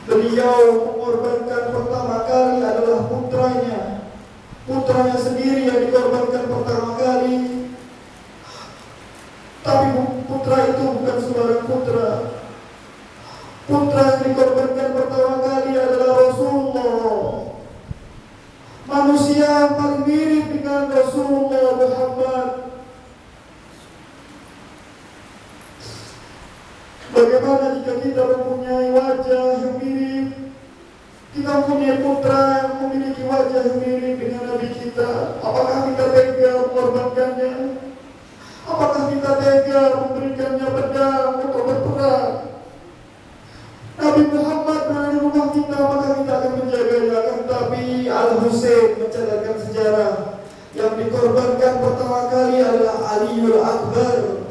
beliau mengorbankan pertama kali adalah putranya sendiri yang dikorbankan pertama kali. Tapi putra itu bukan sembarang putra. Putra yang dikorbankan pertama kali adalah Rasulullah, manusia yang paling mirip dengan Rasulullah Muhammad. Bagaimana jika kita mempunyai wajah yang mirip, kita mempunyai putra yang memiliki wajah yang mirip dengan Nabi kita? Apakah kita tega mengorbankannya? Apakah kita tega memberikannya pedang untuk berperang? Nabi Muhammad berada di rumah kita, maka kita akan menjaganya. Tapi Al-Husain mencatatkan sejarah. Yang dikorbankan pertama kali adalah Aliul Akbar.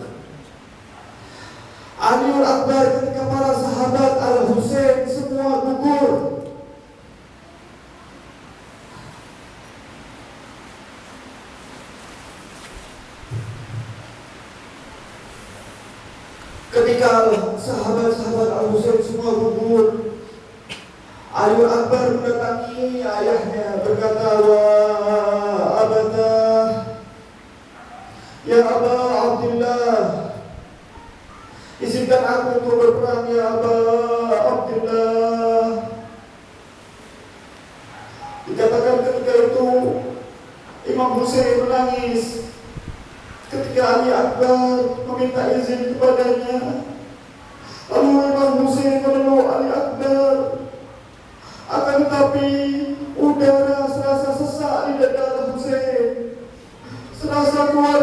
Aliul Akbar ketika para sahabat Al-Husain semua gugur. Ketika sahabat-sahabat Al-Husain semua gugur, Aliul Akbar mendatangi ayahnya, berkata, "Wa abatah, ya Aba Abdullah, izinkan aku untuk berperang ya Aba Abdullah." Dikatakan ketika itu Imam Husain menangis ketika Ali Akbar meminta izin kepadanya. Lalu Imam Husain memeluk Ali Akbar. Akan tetapi udara serasa sesak di dada Husain, serasa keluar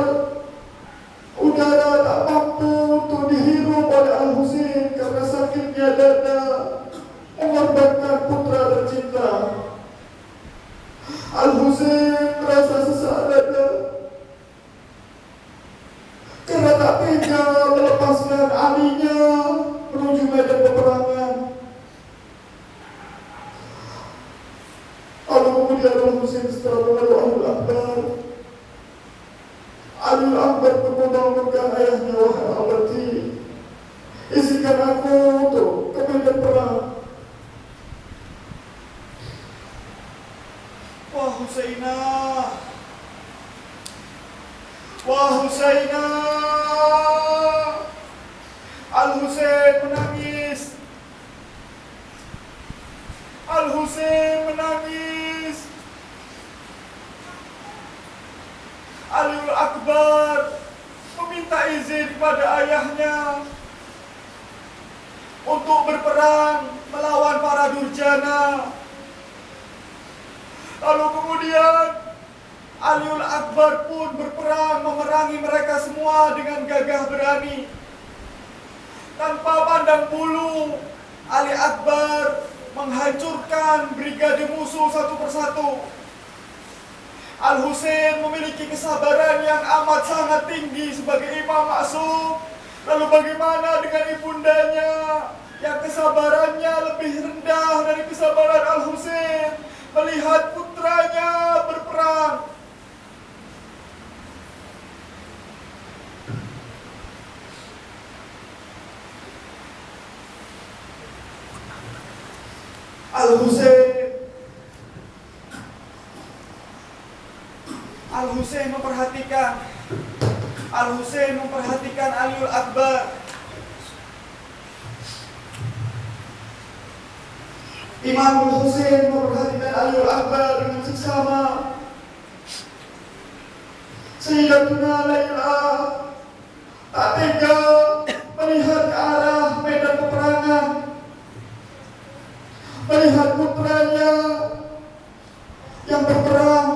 udara tak mampu untuk dihirup oleh Al-Husain karena sakitnya dada mengorbankan putra tercinta. Al-Husain merasa sesak ayahku untuk ke medan perang. Wah Husainah, wah Husainah. Al-Husain menangis. Al-Husain menangis. Aliul Akbar meminta izin kepada ayahnya untuk berperang melawan para durjana. Lalu kemudian Aliul Akbar pun berperang memerangi mereka semua dengan gagah berani. Tanpa pandang bulu, Ali Akbar menghancurkan brigade musuh satu persatu. Al-Husain memiliki kesabaran yang amat sangat tinggi sebagai imam maksum. Lalu bagaimana dengan ibundanya yang kesabarannya lebih rendah dari kesabaran Al-Husain melihat putranya berperang? Al-Husain memperhatikan Aliul Akbar. Imam Al-Husain memperhatikan Aliul Akbar dengan seksama. Sayyidatuna Laila tak tega melihat ke arah medan peperangan, melihat putranya yang berperang.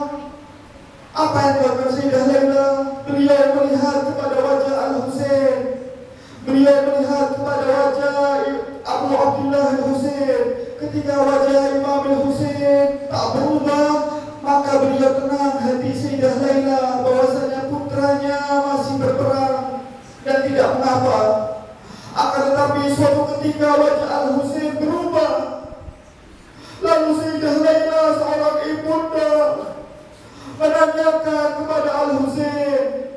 Apa yang dilakukan Sayyidah Laila? Beliau melihat kepada wajah Al-Husain. Beliau melihat kepada wajah Abu Abdullah Al-Husain. Ketika wajah Imam Al-Husain tak berubah, maka beliau tenang hati Sayyidah Laila bahwasanya putranya masih berperang dan tidak mengapa. Akan tetapi suatu ketika wajah Al-Husain berubah. Lalu Sayyidah Laila seorang ibunda menanyakan kepada Al-Husain,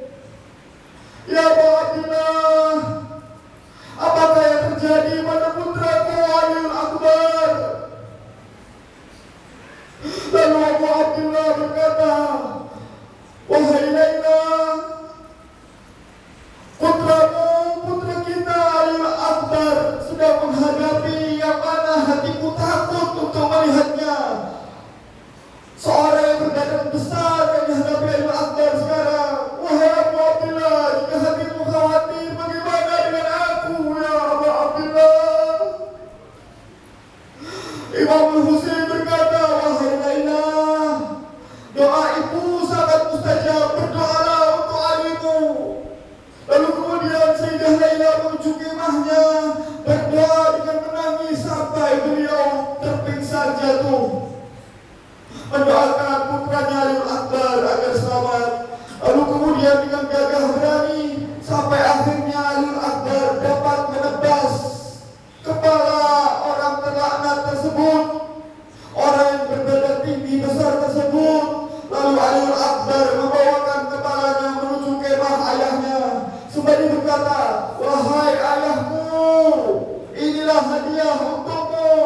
"Ya Abu Abdullah, apakah yang terjadi pada putraku Aliul Akbar?" Lalu Abu Abdullah berkata, "Wahai Laila, putra kita Aliul Akbar sedang menghadapi yang mana hatiku takut untuk melihatnya. Seorang yang berbadan besar yang dihadapi Aliul Akbar sekarang. Wahai Abu Abdullah, jika hatimu khawatir, bagaimana dengan aku, ya Abu Abdullah?" Imam Al-Husain berkata, "Wahai Laila, doa ibu sangat mustajab, berdoalah untuk alimu." Lalu kemudian Sayyidah Laila menuju kemahnya, berdoa dengan menangis sampai beliau terpingsan jatuh, mendoakan putranya Aliul Akbar agar selamat. Lalu kemudian dengan gagah berani sampai akhirnya Aliul Akbar dapat menebas kepala orang terlaknat tersebut, orang yang berbadan tinggi besar tersebut. Lalu Aliul Akbar membawakan kepalanya menuju kemah ayahnya sembari berkata, "Wahai ayahku, inilah hadiah untukmu.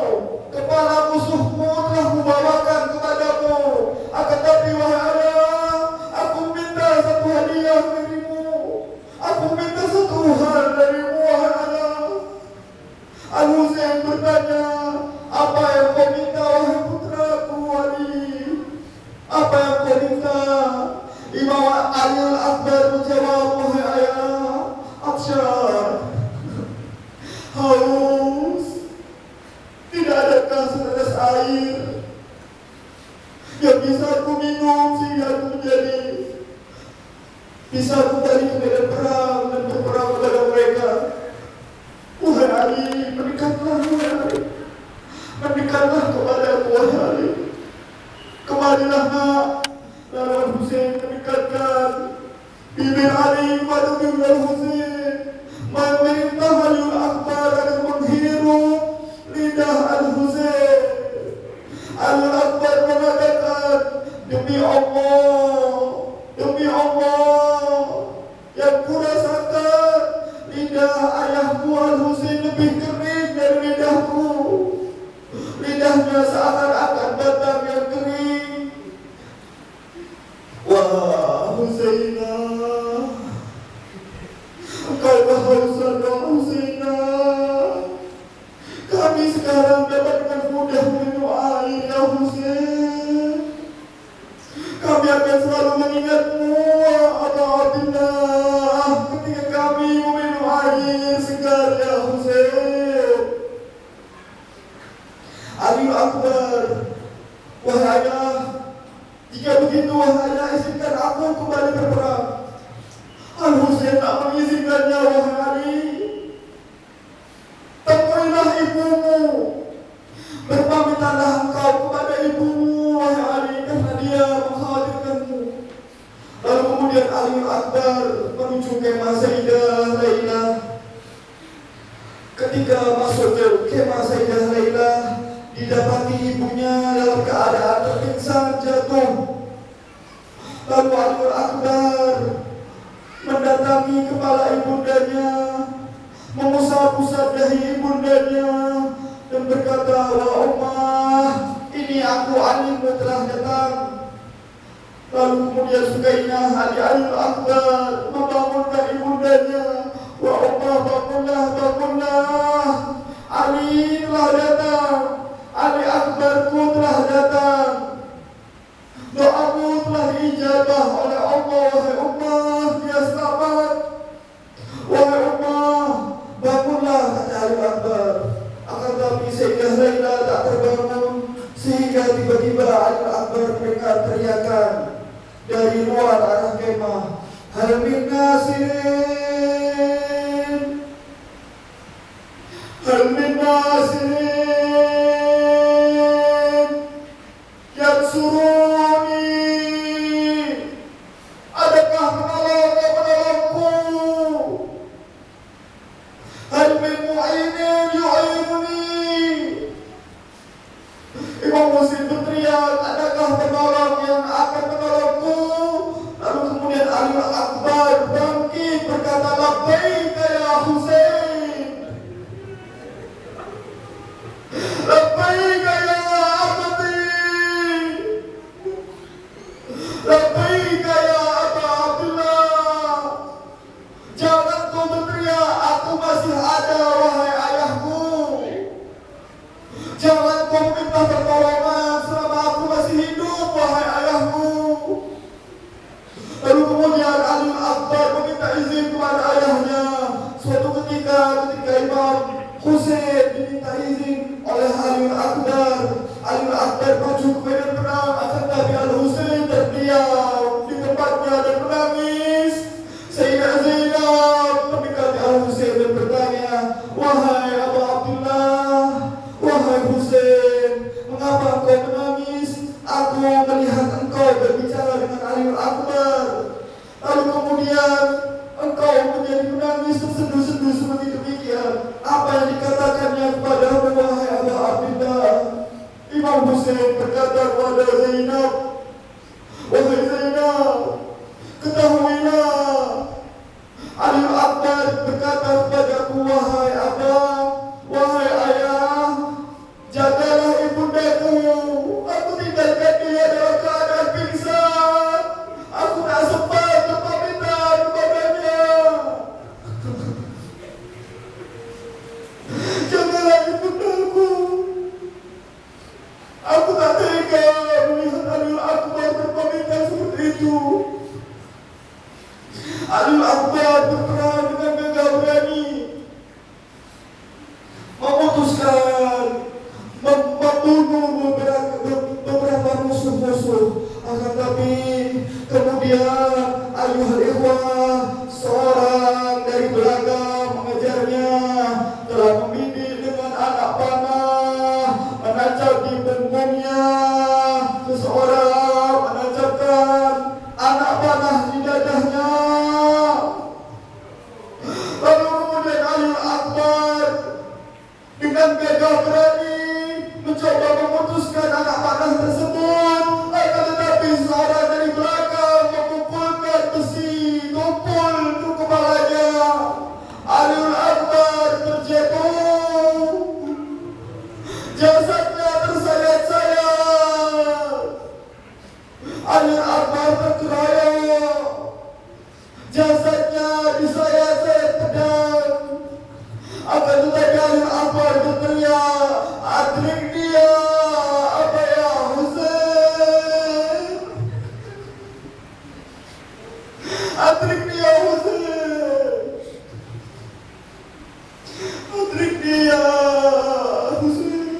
Kepala musuhmu telah kubawakan kepadamu. Akan tapi wahai ayah, aku minta satu hadiah darimu. Aku minta satu hal darimu, wahai ayah." Al-Husain bertanya, "Apa yang kau minta, wahai putraku Ali? Apa yang kau minta?" Imam Aliul Akbar menjawab, "Wahai ayah, Atsyar, haus, tidak adakah setetes air yang bisa aku minum sehingga aku menjadi bisa kembali ke medan perang dan berperang kepada mereka. Wahai Ali, mendekatlah, wahai Ali, mendekatlah kepada aku, wahai Ali. Kembalilah nak." Lalu Al-Husain mendekatkan bibir Ali kepada bibir Al-Husain, memerintah Aliul Akbar agar menghirup lidah Al-Husain. Aliul Akbar mengatakan, demi Allah, yang kurasakan lidah ayahku Al-Husain lebih keras Akbar menuju kemah Sayyidah Lailah. Ketika masuk ke kemah Sayyidah Lailah, didapati ibunya dalam keadaan terpingsan jatuh. Lalu Aliul Akbar mendatangi kepala ibundanya, mengusap-usap dahi ibundanya dan berkata, "Wah Ummah, ini aku Alimu telah datang." Lalu kemudian Sukainah Ali Aliul Akbar membangunkan ibundanya, "Wah Ummah, bangunlah, bangunlah, Ali telah datang, Ali Akbarku telah datang. Doamu telah diijabah oleh Allah, wahai Ummah, dia selamat. Wahai Ummah, bangunlah," kata Ali Akbar. Akan tetapi Sayyidah Lailah tak terbangun, sehingga tiba-tiba Ali Akbar mendengar teriakan dari luar arah kemah, "Hal min nasirin, hal min nasirin, yansuruni, adakah penolong yang menolongku? Hal min mu'inin yu'inuni." Imam Muslim berteriak, "Adakah penolong yang akan menolongku?" Lalu kemudian Ali Akbar bangkit berkata, "Labbaika ya Husain, labbaika ya abdi, labbaika ya Aba Abdullah." Jangan kau berteriak, "Aku masih ada, wahai ayahku." Jangan kau minta pertolongan selama aku masih hidup, wahai ayahku. Lalu kemudian Aliul Akbar meminta izin kepada ayahnya. Suatu ketika Imam Husain diminta izin oleh Aliul Akbar, Aliul Akbar maju ke medan perang, akan tetapi Al-Husain terdiam di tempatnya dan menangis. Sayyidah Zainab mendekati Al-Husain dan bertanya, "Wahai Abu Abdullah, wahai Husain, mengapa engkau menangis? Aku melihat engkau berbicara dengan Aliul Akbar. Lalu kemudian engkau menjadi menangis tersenduh-senduh seperti demikian. Apa yang dikatakannya kepadamu, wahai Abu Abdullah?" Imam Husain berkata kepada Zainab, "Wahai Zainab, ketahuilah, Aliul Akbar berkata kepadaku, wahai abang, wahai ayah, jagalah ibundaku. Aku tinggalkan dia dalam keadaan pingsan. Aku tak sempat berpamitan kepadanya. Jagalah ibundaku." Aku tak tega melihat Aliul Akbar berpamitan seperti itu. Aliul Akbar berperang dengan gagah berani, memutuskan membunuh beberapa musuh-musuh. Akan tetapi kemudian ayuhal ikhwah, seorang dari belakang mengejarnya, telah membidik dengan anak panah, menancap di punggungnya. Seseorang menancapkan anak panah di dadahnya. Lalu kemudian Aliul Akbar dengan gagah berani mencoba memutuskan anak panah tersebut. Akan tetapi seorang dari belakang memukulkan besi tumpul ke kepalanya. Aliul Akbar terjatuh, jasadnya tersayat-sayat. Aliul Akbar terkeroyok, jasadnya disayat-sayat pedang. Akan tetapi Aliul Akbar berteriak, "Adrik dia, apa ya Husain? Adrik dia Husain, adrik dia Husain."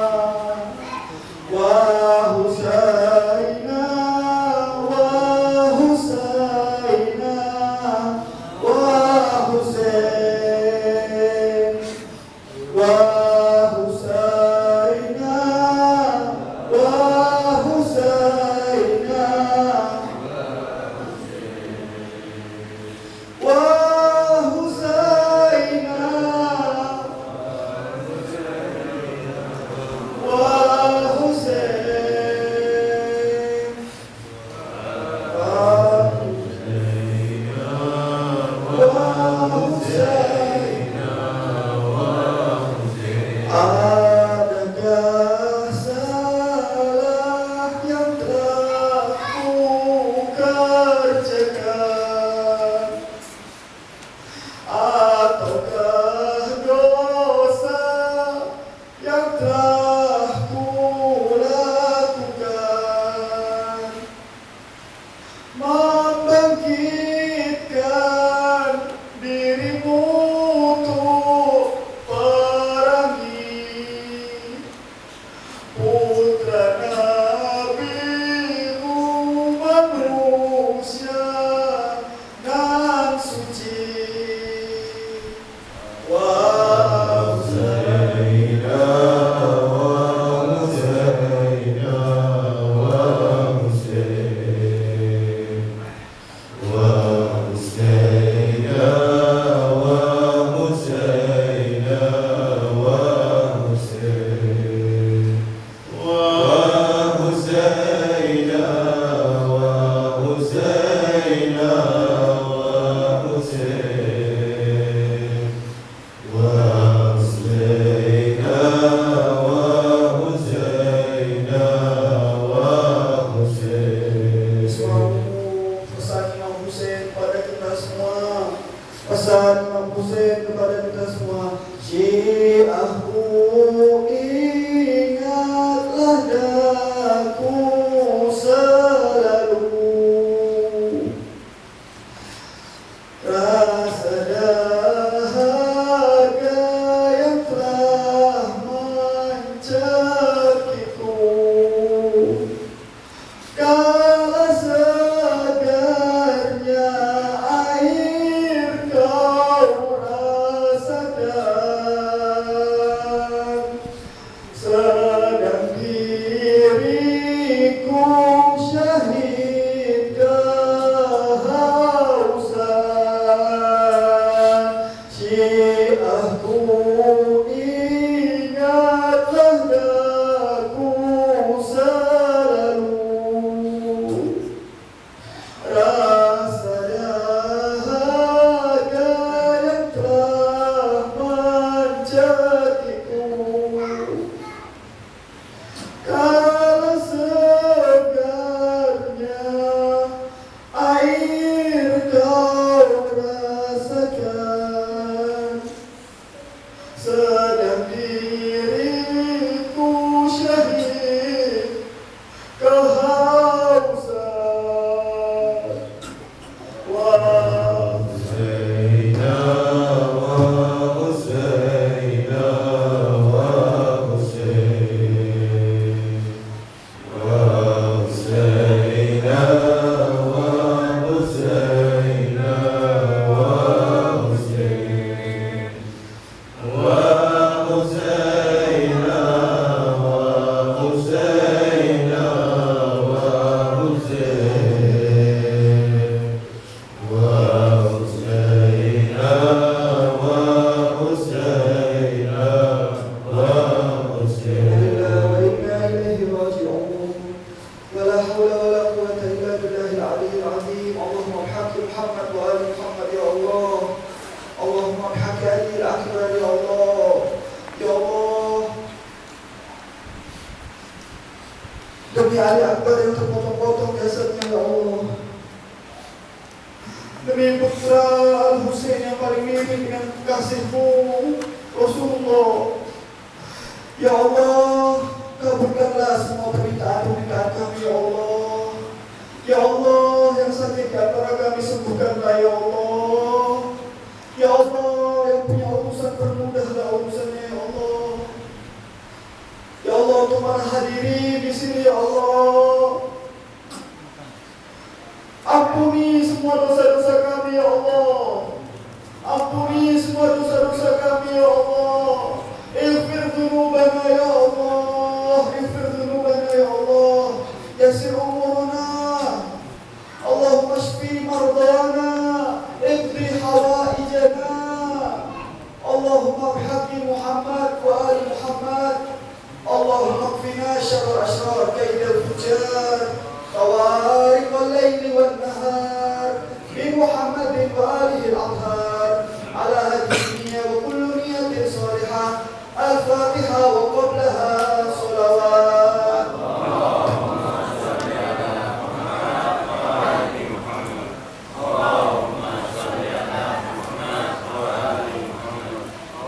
Allah. Ampuni Ali Akbar yang terpotong-potong jasadnya ya Allah. Demi putra Al-Husain yang paling mirip dengan kasih-Mu Rasulullah, ya Allah, kabulkanlah semua permintaan kami ya Allah. Ya Allah, yang sakit di antara kami sembuhkanlah ya Allah. Ya Allah, yang punya urusan permudahlah urusannya ya Allah. Ya Allah, untuk para hadirin di sini ya Allah, ampuni semua dosa-dosa kami ya Allah. Ampuni semua dosa-dosa kami ya Allah. Ighfir dzunubana ya Allah. Ighfir dzunubana ya Allah. Yassir umurana. Allahumma shfi mardana. Iqdi hawaijana. Allahumma bihaqqi Muhammad wa ali Muhammad. Allahumma qfina syarra asyrar kaidal fujar. طوارق الليل والنهار بمحمد وآله الأطهار على هذه النية وكل نية صالحة. الفاتحة وقبلها صلوات. اللهم صل على محمد وآل محمد. اللهم صل على محمد وآل محمد.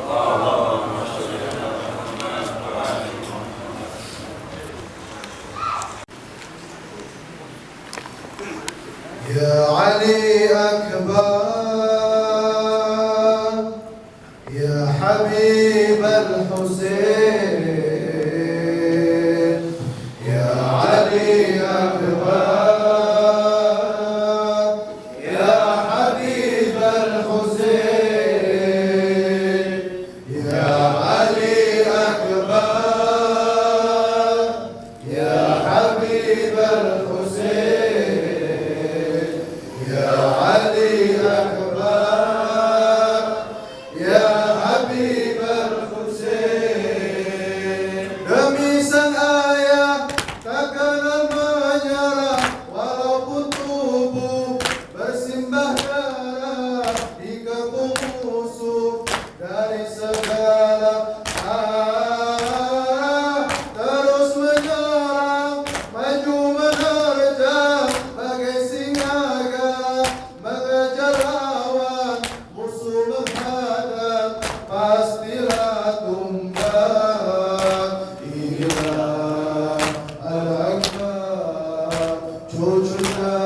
اللهم صل على محمد وآل محمد. يا علي أكبر يا حبيب الحسين يا علي أكبر يا حبيب الحسين يا علي أكبر يا حبيب الحسين يا علي أكبر يا حبيب الحسين. Demi sang ayah takkan menyerah walaupun tubuh bersimbah darah di kebun musuh dari segala arah terus menyerang maju menerjang bagai singa mengejar lawan musuh menghadap pastilah tumbang. Inilah Al-Akbar cucunya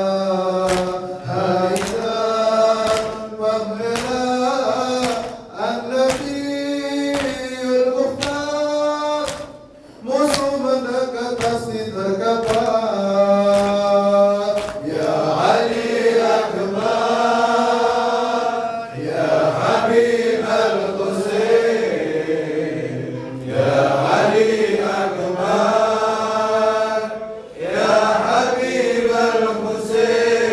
Haidar pembela An-Nabiul Mukhtar. Musuh mendekat pasti terkapar. Ya Ali Akbar ya Habib al-Husain ya Ali Akbar ya Habib al-Husain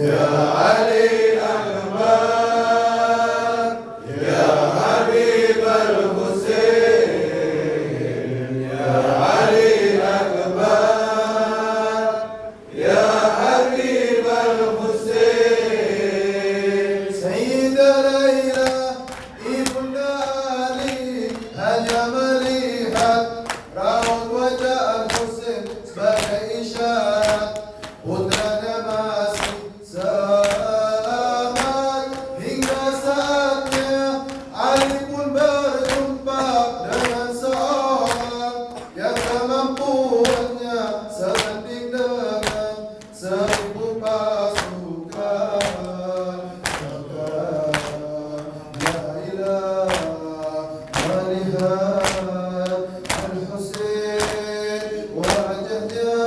ya Ali Akbar ya Habib al-Husain ya Ali Akbar ya Habib al-Husain. Sayyidah Laila Ibunda Ali hanya melihat raut wajah Al-Husain sebagai isyarat putranya masih selamat. Hingga saatnya Ali pun berjumpa dengan seorang yang tak mampuannya setanding dengan 1000 pasukan. Maka Laila melihat Al-Husain wajahnya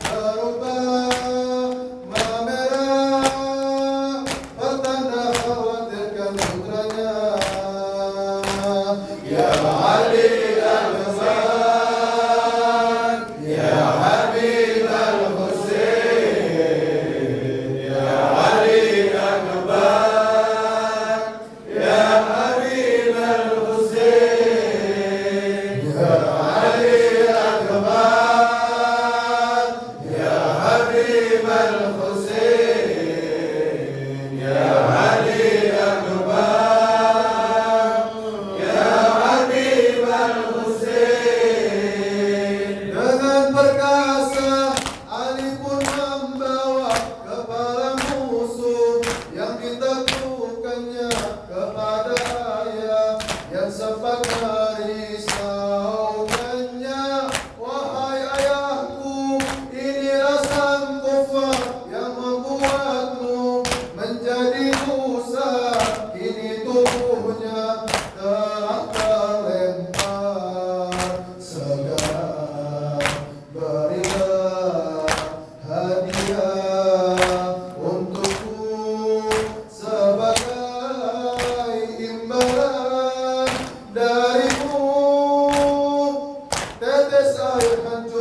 berubah memerah pertanda khawatirkan putranya. Ya Ali Akbar ya Habib al-Husain ya Ali Akbar ya Habib al-Husain ya Ali Akbar ya Habib al-Husain ya Ali Akbar ya Habib al-Husain. desa yang hancur